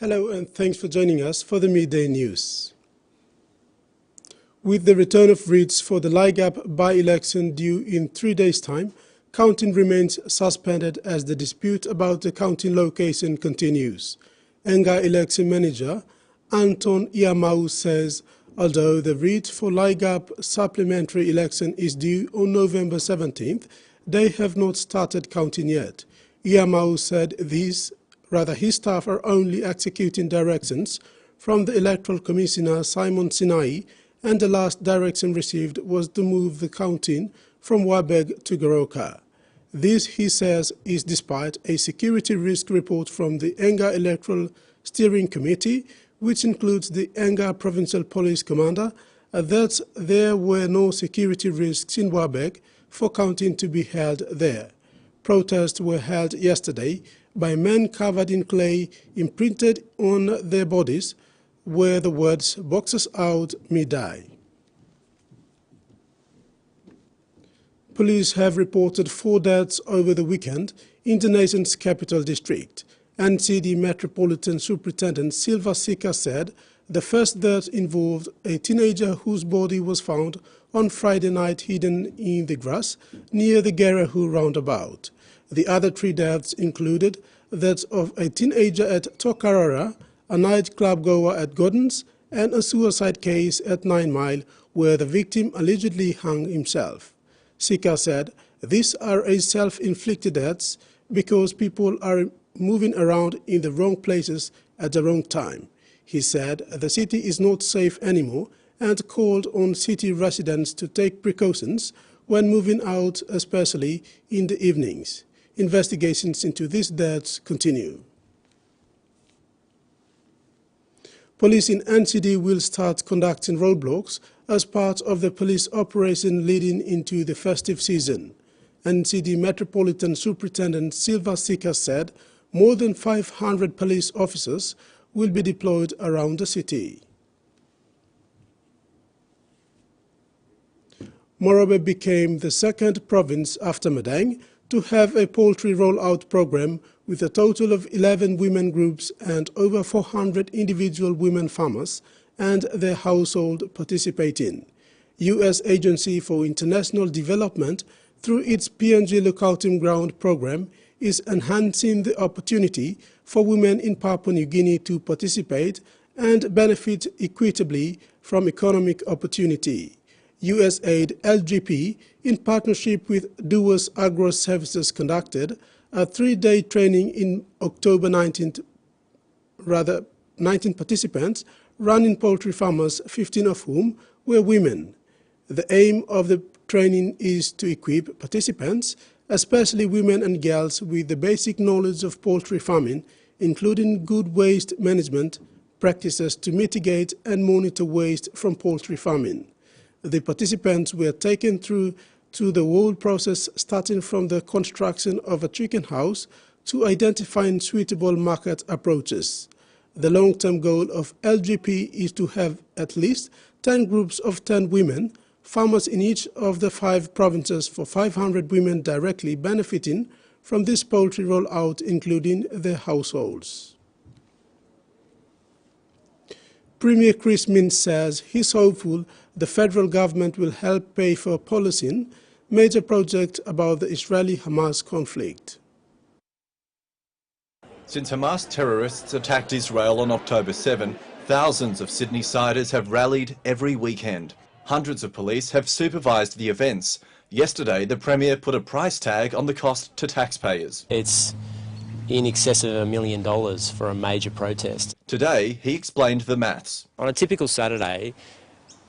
Hello and thanks for joining us for the Midday News. With the return of writs for the Ligap by-election due in 3 days' time, counting remains suspended as the dispute about the counting location continues. Enga election manager Anton Iamau says although the writ for Ligap supplementary election is due on November 17th, they have not started counting yet. Iamau said his staff are only executing directions from the Electoral Commissioner Simon Sinai, and the last direction received was to move the counting from Wabeg to Goroka. This, he says, is despite a security risk report from the Enga Electoral Steering Committee, which includes the Enga Provincial Police Commander, that there were no security risks in Wabeg for counting to be held there. Protests were held yesterday by men covered in clay imprinted on their bodies were the words "Boxes out, Midday." Police have reported 4 deaths over the weekend in the nation's capital district. NCD Metropolitan Superintendent Silva Sika said the first death involved a teenager whose body was found on Friday night hidden in the grass near the Gerahu roundabout. The other 3 deaths included that of a teenager at Tokarara, a nightclub goer at Gordon's, and a suicide case at 9 Mile where the victim allegedly hung himself. Sika said these are self-inflicted deaths because people are moving around in the wrong places at the wrong time. He said the city is not safe anymore and called on city residents to take precautions when moving out, especially in the evenings. Investigations into these deaths continue. Police in NCD will start conducting roadblocks as part of the police operation leading into the festive season. NCD Metropolitan Superintendent Silva Sika said more than 500 police officers will be deployed around the city. Morobe became the second province after Midday to have a poultry rollout program with a total of 11 women groups and over 400 individual women farmers and their household participating. U.S. Agency for International Development, through its PNG Lookout Ground program, is enhancing the opportunity for women in Papua New Guinea to participate and benefit equitably from economic opportunity. USAID LGP, in partnership with Duos Agro Services, conducted a 3-day training in October 19 participants, running poultry farmers, 15 of whom were women. The aim of the training is to equip participants, especially women and girls, with the basic knowledge of poultry farming, including good waste management practices to mitigate and monitor waste from poultry farming. The participants were taken through to the whole process, starting from the construction of a chicken house to identifying suitable market approaches. The long-term goal of LGP is to have at least 10 groups of 10 women, farmers in each of the 5 provinces, for 500 women directly benefiting from this poultry rollout, including their households. Premier Chris Minns says he's hopeful the federal government will help pay for policing major project about the Israeli-Hamas conflict. Since Hamas terrorists attacked Israel on October 7, thousands of Sydney-siders have rallied every weekend. Hundreds of police have supervised the events. Yesterday, the Premier put a price tag on the cost to taxpayers. It's in excess of $1 million for a major protest. Today, he explained the maths. On a typical Saturday,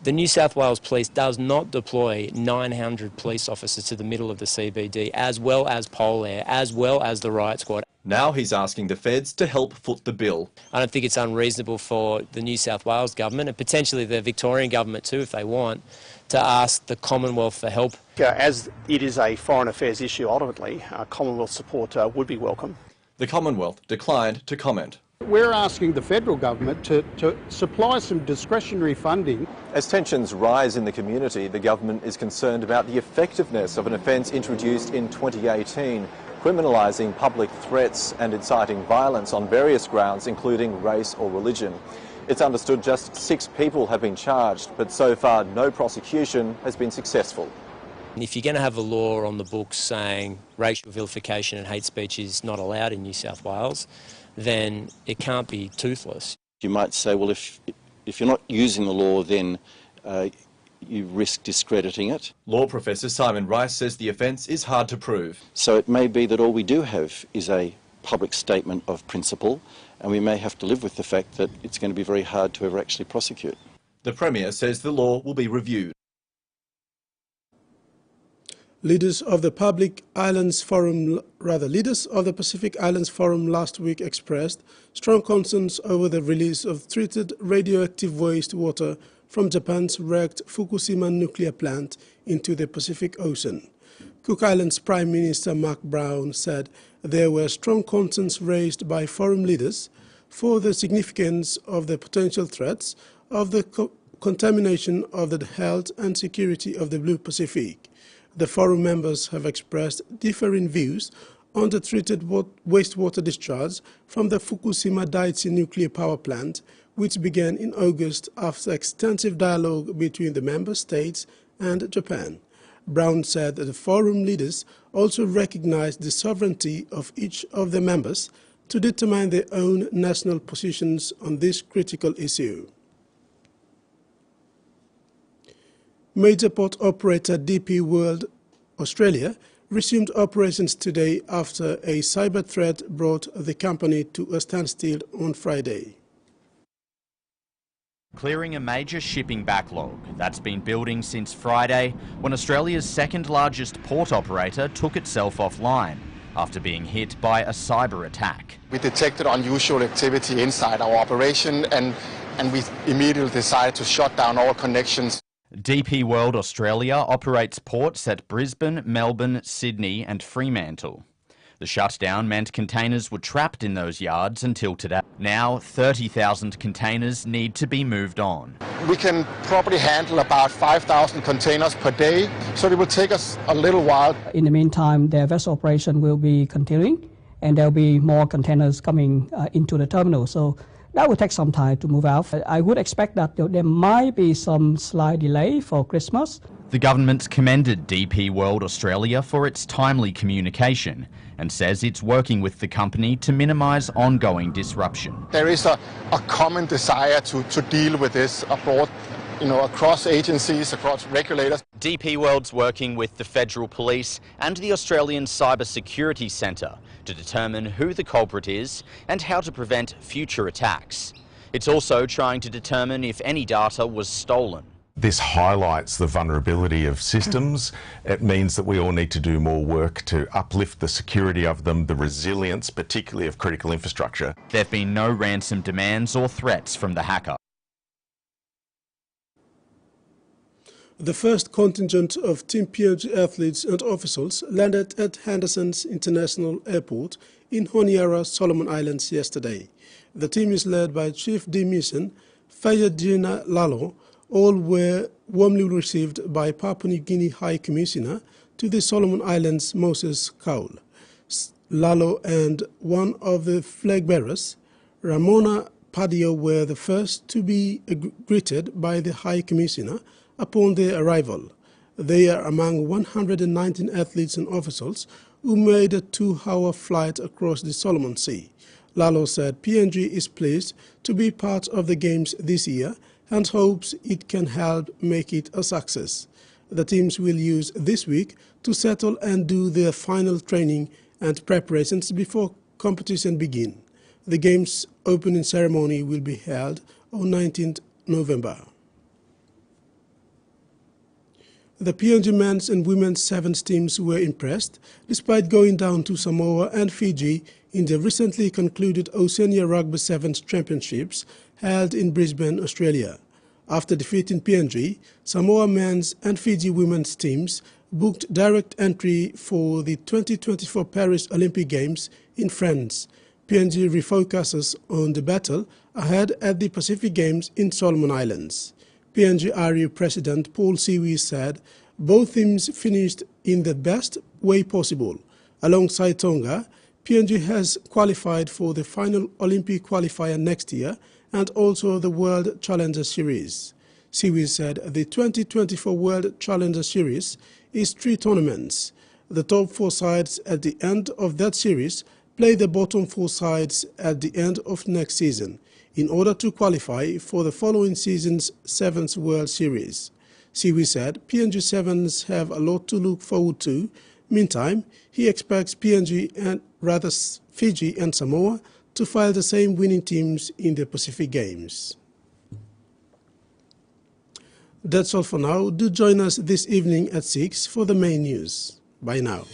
the New South Wales Police does not deploy 900 police officers to the middle of the CBD, as well as Pol Air, as well as the riot squad. Now he's asking the feds to help foot the bill. I don't think it's unreasonable for the New South Wales government, and potentially the Victorian government too, if they want, to ask the Commonwealth for help. As it is a foreign affairs issue ultimately, Commonwealth support would be welcome. The Commonwealth declined to comment. We're asking the federal government to supply some discretionary funding. As tensions rise in the community, the government is concerned about the effectiveness of an offence introduced in 2018 criminalising public threats and inciting violence on various grounds, including race or religion. It's understood just 6 people have been charged, but so far no prosecution has been successful. If you're going to have a law on the books saying racial vilification and hate speech is not allowed in New South Wales, then it can't be toothless. You might say, well, if you're not using the law, then you risk discrediting it. Law professor Simon Rice says the offence is hard to prove. So it may be that all we do have is a public statement of principle, and we may have to live with the fact that it's going to be very hard to ever actually prosecute. The Premier says the law will be reviewed. Leaders of the Pacific Islands Forum last week expressed strong concerns over the release of treated radioactive wastewater from Japan's wrecked Fukushima nuclear plant into the Pacific Ocean. Cook Islands Prime Minister Mark Brown said there were strong concerns raised by forum leaders for the significance of the potential threats of the contamination of the health and security of the Blue Pacific. The forum members have expressed differing views on the treated wastewater discharge from the Fukushima Daiichi nuclear power plant, which began in August after extensive dialogue between the member states and Japan. Brown said that the forum leaders also recognized the sovereignty of each of the members to determine their own national positions on this critical issue. Major port operator DP World Australia resumed operations today after a cyber threat brought the company to a standstill on Friday. Clearing a major shipping backlog that's been building since Friday when Australia's second largest port operator took itself offline after being hit by a cyber attack. We detected unusual activity inside our operation and we immediately decided to shut down all connections. DP World Australia operates ports at Brisbane, Melbourne, Sydney and Fremantle. The shutdown meant containers were trapped in those yards until today. Now 30,000 containers need to be moved on. We can probably handle about 5,000 containers per day, so it will take us a little while. In the meantime, their vessel operation will be continuing and there will be more containers coming into the terminal. So that will take some time to move out. I would expect that there might be some slight delay for Christmas. The government commended DP World Australia for its timely communication and says it's working with the company to minimise ongoing disruption. There is a common desire to deal with this abroad, across agencies, across regulators. DP World's working with the Federal Police and the Australian Cyber Security Centre to determine who the culprit is and how to prevent future attacks. It's also trying to determine if any data was stolen. This highlights the vulnerability of systems. It means that we all need to do more work to uplift the security of them, the resilience, particularly of critical infrastructure. There have been no ransom demands or threats from the hacker. The first contingent of Team PNG athletes and officials landed at Henderson's International Airport in Honiara, Solomon Islands yesterday. The team is led by Chief de Mission Fayadina Lalo. All were warmly received by Papua New Guinea High Commissioner to the Solomon Islands, Moses Cowell. Lalo and one of the flag bearers, Ramona Padio, were the first to be greeted by the High Commissioner upon their arrival. They are among 119 athletes and officials who made a 2-hour flight across the Solomon Sea. Lalo said PNG is pleased to be part of the Games this year and hopes it can help make it a success. The teams will use this week to settle and do their final training and preparations before competition begin. The Games opening ceremony will be held on 19th November. The PNG men's and women's sevens teams were impressed despite going down to Samoa and Fiji in the recently concluded Oceania Rugby Sevens Championships held in Brisbane, Australia. After defeating PNG, Samoa men's and Fiji women's teams booked direct entry for the 2024 Paris Olympic Games in France. PNG refocuses on the battle ahead at the Pacific Games in Solomon Islands. PNG RU President Paul Siwi said both teams finished in the best way possible. Alongside Tonga, PNG has qualified for the final Olympic qualifier next year and also the World Challenger Series. Siwi said the 2024 World Challenger Series is 3 tournaments. The top 4 sides at the end of that series play the bottom 4 sides at the end of next season in order to qualify for the following season's 7th World Series. Siwi said PNG Sevens have a lot to look forward to. Meantime, he expects Fiji and Samoa to file the same winning teams in the Pacific Games. That's all for now. Do join us this evening at 6 for the main news. Bye now.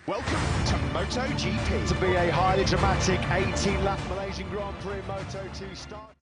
Welcome to MotoGP. To be a highly dramatic 18-lap Malaysian Grand Prix Moto2 start.